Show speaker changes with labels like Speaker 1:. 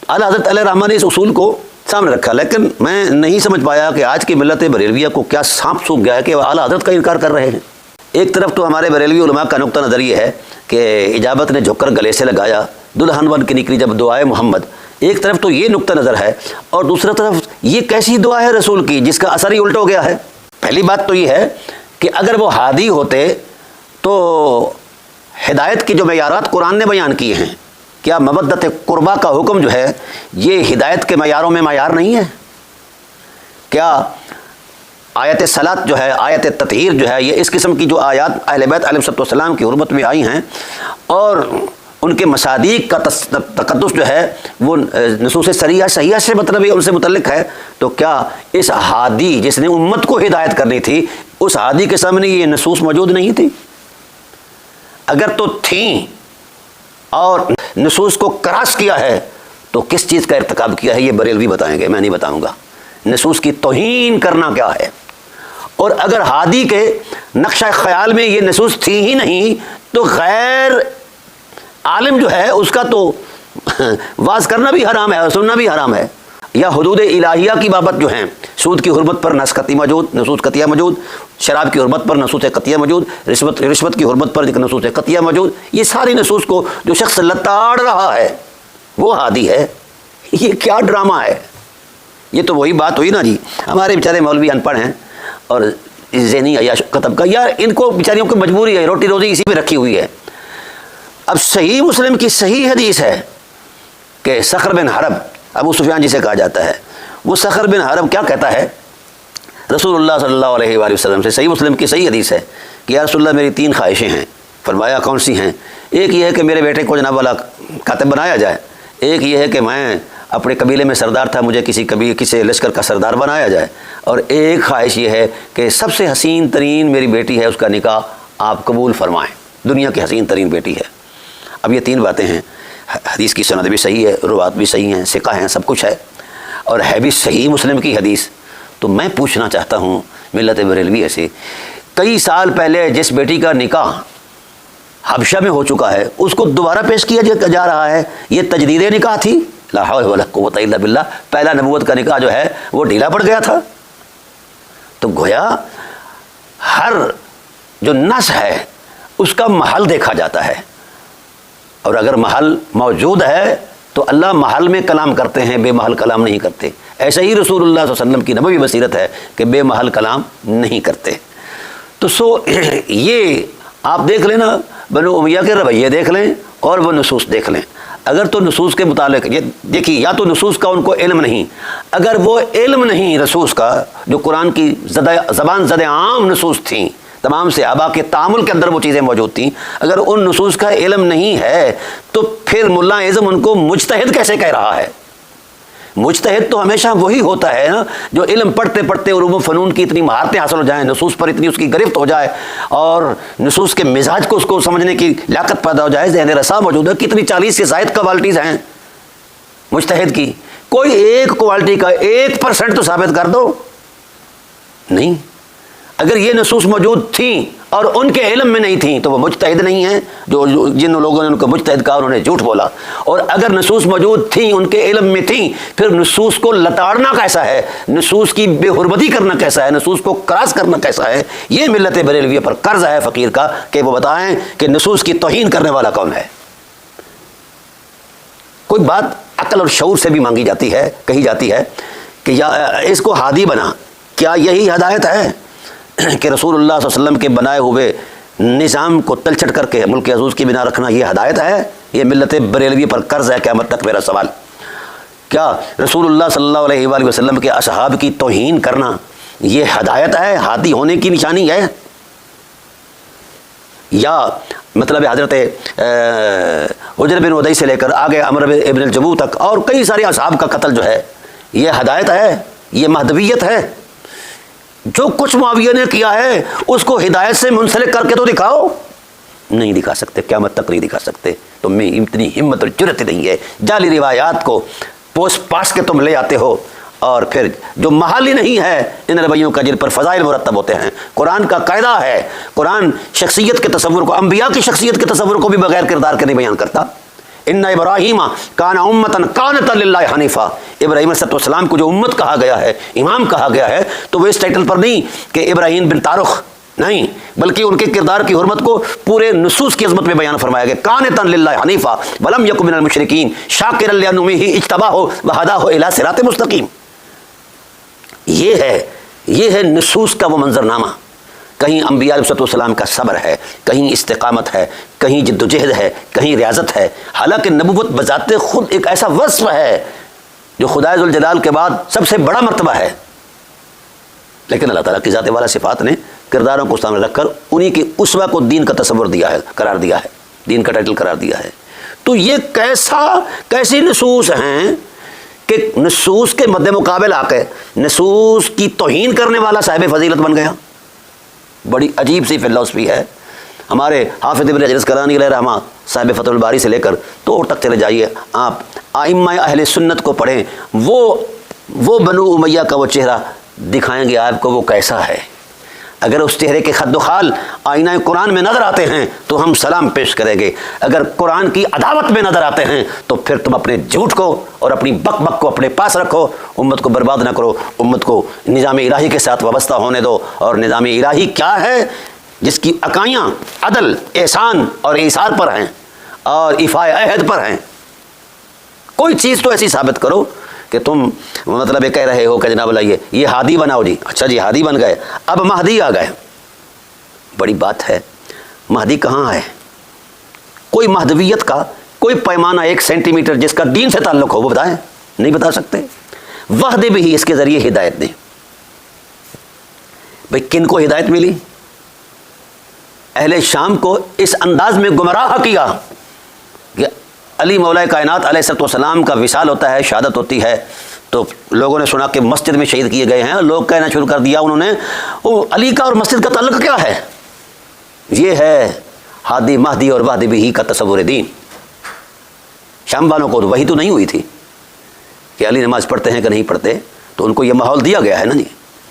Speaker 1: اعلیٰ حضرت علیہ رحمٰ نے اس اصول کو سامنے رکھا، لیکن میں نہیں سمجھ پایا کہ آج کی ملت بریلویہ کو کیا سانپ سونپ گیا ہے کہ وہ اعلیٰ حضرت کا انکار کر رہے ہیں۔ ایک طرف تو ہمارے بریلوی علماء کا نقطہ نظر یہ ہے کہ اجابت نے جھک کر گلے سے لگایا، دلہن بن کے نکلی جب دعائے محمد، ایک طرف تو یہ نقطہ نظر ہے، اور دوسری طرف یہ کیسی دعا ہے رسول کی جس کا اثر ہی الٹا ہو گیا ہے۔ پہلی بات تو یہ ہے کہ اگر وہ ہادی ہوتے تو ہدایت کی جو معیارات قرآن نے بیان کیے ہیں، کیا مودت قربا کا حکم جو ہے یہ ہدایت کے معیاروں میں معیار نہیں ہے؟ کیا آیت صلاۃ جو ہے، آیت تطہیر جو ہے، یہ اس قسم کی جو آیات اہل بیت علیہ السلام کی حرمت میں آئی ہیں اور ان کے مصادیق کا تقدس جو ہے وہ نصوص صحیحہ سے مطلب ان سے متعلق ہے، تو کیا اس ہادی جس نے امت کو ہدایت کرنی تھی، اس ہادی کے سامنے یہ نصوص موجود نہیں تھی؟ اگر تو تھیں اور نصوص کو کراس کیا ہے تو کس چیز کا ارتکاب کیا ہے یہ بریلوی بتائیں گے، میں نہیں بتاؤں گا۔ نصوص کی توہین کرنا کیا ہے؟ اور اگر ہادی کے نقشہ خیال میں یہ نصوص تھی ہی نہیں تو غیر عالم جو ہے اس کا تو واز کرنا بھی حرام ہے اور سننا بھی حرام ہے۔ یا حدود الہیہ کی بابت جو ہیں، سود کی حرمت پر نص قطعی موجود، نصوص قطعیہ موجود، شراب کی حرمت پر نصوص قطعیہ موجود، رشوت کی حرمت پر نصوص قطعیہ موجود، یہ ساری نصوص کو جو شخص لتاڑ رہا ہے وہ ہادی ہے۔ یہ کیا ڈرامہ ہے؟ یہ تو وہی بات ہوئی نا جی، ہمارے بیچارے مولوی ان پڑھ ہیں اور ذہنی عیاش قطب کا، یار ان کو بیچاریوں کی مجبوری ہے، روٹی روزی اسی پہ رکھی ہوئی ہے۔ اب صحیح مسلم کی صحیح حدیث ہے کہ صخر بن حرب، ابو سفیان جسے کہا جاتا ہے، وہ صخر بن حرب کیا کہتا ہے رسول اللہ صلی اللہ علیہ وآلہ وسلم سے؟ صحیح مسلم کی صحیح حدیث ہے کہ یا رسول اللہ میری 3 خواہشیں ہیں۔ فرمایا کون سی ہیں؟ ایک یہ ہے کہ میرے بیٹے کو جناب والا کاتب بنایا جائے، ایک یہ ہے کہ میں اپنے قبیلے میں سردار تھا، مجھے کسی لشکر کا سردار بنایا جائے، اور ایک خواہش یہ ہے کہ سب سے حسین ترین میری بیٹی ہے اس کا نکاح آپ قبول فرمائیں، دنیا کی حسین ترین بیٹی ہے۔ اب یہ 3 باتیں ہیں، حدیث کی سند بھی صحیح ہے، روات بھی صحیح ہیں، ثقہ ہیں، سب کچھ ہے، اور ہے بھی صحیح مسلم کی حدیث۔ تو میں پوچھنا چاہتا ہوں ملت بریلویہ سے، کئی سال پہلے جس بیٹی کا نکاح حبشہ میں ہو چکا ہے اس کو دوبارہ پیش کیا جا رہا ہے، یہ تجدید نکاح تھی؟ لا حول ولا قوت الا باللہ، پہلا نبوت کا نکاح جو ہے وہ ڈھیلا پڑ گیا تھا۔ تو گویا ہر جو نص ہے اس کا محل دیکھا جاتا ہے، اور اگر محل موجود ہے تو اللہ محل میں کلام کرتے ہیں، بے محل کلام نہیں کرتے۔ ایسا ہی رسول اللہ صلی اللہ علیہ وسلم کی نبوی بصیرت ہے کہ بے محل کلام نہیں کرتے۔ تو یہ آپ دیکھ لیں نا، بنو امیہ کے رویے دیکھ لیں اور وہ نصوص دیکھ لیں۔ اگر تو نصوص کے متعلق یہ دیکھیے، یا تو نصوص کا ان کو علم نہیں، اگر وہ علم نہیں نصوص کا، جو قرآن کی زبان زد عام نصوص تھیں، تمام صحابہ کے تعامل کے اندر وہ چیزیں موجود تھیں، اگر ان نصوص کا علم نہیں ہے تو پھر ملا اعظم ان کو مجتہد کیسے کہہ رہا ہے؟ مجتہد تو ہمیشہ وہی ہوتا ہے نا جو علم پڑھتے پڑھتے علوم و فنون کی اتنی مہارتیں حاصل ہو جائیں، نصوص پر اتنی اس کی گرفت ہو جائے اور نصوص کے مزاج کو اس کو سمجھنے کی لیاقت پیدا ہو جائے، ذہن رسا موجود ہے۔ کتنی 40 سے زائد کوالٹیز ہیں مجتہد کی، کوئی ایک کوالٹی کا 1% تو ثابت کر دو۔ نہیں، اگر یہ نصوص موجود تھیں اور ان کے علم میں نہیں تھیں تو وہ مجتہد نہیں ہیں، جن لوگوں نے ان کو مجتہد کہا انہوں نے جھوٹ بولا۔ اور اگر نصوص موجود تھیں، ان کے علم میں تھیں، پھر نصوص کو لتاڑنا کیسا ہے، نصوص کی بے حرمتی کرنا کیسا ہے، نصوص کو کراس کرنا کیسا ہے؟ یہ ملت بریلویہ پر قرض ہے فقیر کا کہ وہ بتائیں کہ نصوص کی توہین کرنے والا کون ہے۔ کوئی بات عقل اور شعور سے بھی مانگی جاتی ہے، کہی جاتی ہے کہ یا اس کو ہادی بنا، کیا یہی ہدایت ہے کہ رسول اللہ صلی اللہ علیہ وسلم کے بنائے ہوئے نظام کو تلچھٹ کر کے ملک عزوز کی بنا رکھنا یہ ہدایت ہے؟ یہ ملت بریلوی پر قرض ہے قیامت تک میرا سوال۔ کیا رسول اللہ صلی اللہ علیہ وآلہ وسلم کے اصحاب کی توہین کرنا یہ ہدایت ہے، ہادی ہونے کی نشانی ہے؟ یا مطلب حضرت حجر بن ادی سے لے کر آگے عمر ابن الجموع تک اور کئی سارے اصحاب کا قتل جو ہے یہ ہدایت ہے، یہ مہدویت ہے؟ جو کچھ معاویہ نے کیا ہے اس کو ہدایت سے منسلک کر کے تو دکھاؤ۔ نہیں دکھا سکتے، قیامت تک نہیں دکھا سکتے، تم میں اتنی ہمت اور جرأت نہیں ہے۔ جعلی روایات کو پوس پاس کے تم لے آتے ہو، اور پھر جو محل ہی نہیں ہے ان رویوں کا جن پر فضائل مرتب ہوتے ہیں۔ قرآن کا قاعدہ ہے، قرآن شخصیت کے تصور کو، انبیاء کی شخصیت کے تصور کو بھی بغیر کردار کے نہیں بیان کرتا۔ ان ابراہیم کان امتن قانتا للہ حنیفا، ابراہیم علیہ السلام کو جو امت کہا گیا ہے، امام کہا گیا ہے، تو وہ اس ٹائٹل پر نہیں کہ ابراہیم بن تارخ نہیں، بلکہ ان کے کردار کی حرمت کو پورے نصوص کی عظمت میں بیان فرمایا گیا، قانتا للہ حنیفا ولم یکن من المشرکین شاکرا لانعمہ اجتباہ وہداہ الی صراط مستقیم۔ یہ ہے نصوص کا وہ منظرنامہ۔ کہیں انبیاء علیہ السلام کا صبر ہے، کہیں استقامت ہے، کہیں جد و جہد ہے، کہیں ریاضت ہے۔ حالانکہ نبوت بذات خود ایک ایسا وصف ہے جو خدا ذوالجلال کے بعد سب سے بڑا مرتبہ ہے، لیکن اللہ تعالیٰ کی ذات والا صفات نے کرداروں کو سامنے رکھ کر انہی کی اسوہ کو دین کا تصور دیا ہے، قرار دیا ہے، دین کا ٹائٹل قرار دیا ہے۔ تو یہ کیسی نصوص ہیں کہ نصوص کے مد مقابل آ کے نصوص کی توہین کرنے والا صاحب فضیلت بن گیا۔ بڑی عجیب سی فلسفی ہے۔ ہمارے حافظ ابن حجر اسقلانی علیہ رحمہ صاحب فتح الباری سے لے کر توڑ تک چلے جائیے، آپ ائمہ اہل سنت کو پڑھیں، وہ بنو امیہ کا وہ چہرہ دکھائیں گے آپ کو وہ کیسا ہے۔ اگر اس چہرے کے خد و خال آئینہ قرآن میں نظر آتے ہیں تو ہم سلام پیش کریں گے، اگر قرآن کی عداوت میں نظر آتے ہیں تو پھر تم اپنے جھوٹ کو اور اپنی بک بک کو اپنے پاس رکھو، امت کو برباد نہ کرو، امت کو نظام الہی کے ساتھ وابستہ ہونے دو۔ اور نظام الہی کیا ہے؟ جس کی عقائیاں عدل، احسان اور ایثار پر ہیں اور ایفاء عہد پر ہیں۔ کوئی چیز تو ایسی ثابت کرو کہ تم مطلب یہ کہہ رہے ہو کہ جناب اللہ یہ ہادی بناؤ جی، اچھا جی ہادی بن گئے، اب مہدی آ گئے۔ بڑی بات ہے، مہدی کہاں ہے؟ کوئی مہدویت کا کوئی پیمانہ 1 سینٹی میٹر جس کا دین سے تعلق ہو وہ بتائیں، نہیں بتا سکتے۔ وحدے بھی اس کے ذریعے ہدایت دیں۔ بھئی کن کو ہدایت ملی؟ اہل شام کو اس انداز میں گمراہ کیا کہ علی مولا کائنات علیہ السلام کا وصال ہوتا ہے، شہادت ہوتی ہے، تو لوگوں نے سنا کہ مسجد میں شہید کیے گئے ہیں، لوگ کہنا شروع کر دیا انہوں نے وہ علی کا اور مسجد کا تعلق کیا ہے؟ یہ ہے ہادی مہدی اور وحدی بھی کا تصور دین۔ شام والوں کو وہی تو نہیں ہوئی تھی کہ علی نماز پڑھتے ہیں کہ نہیں پڑھتے، تو ان کو یہ ماحول دیا گیا ہے نا جی۔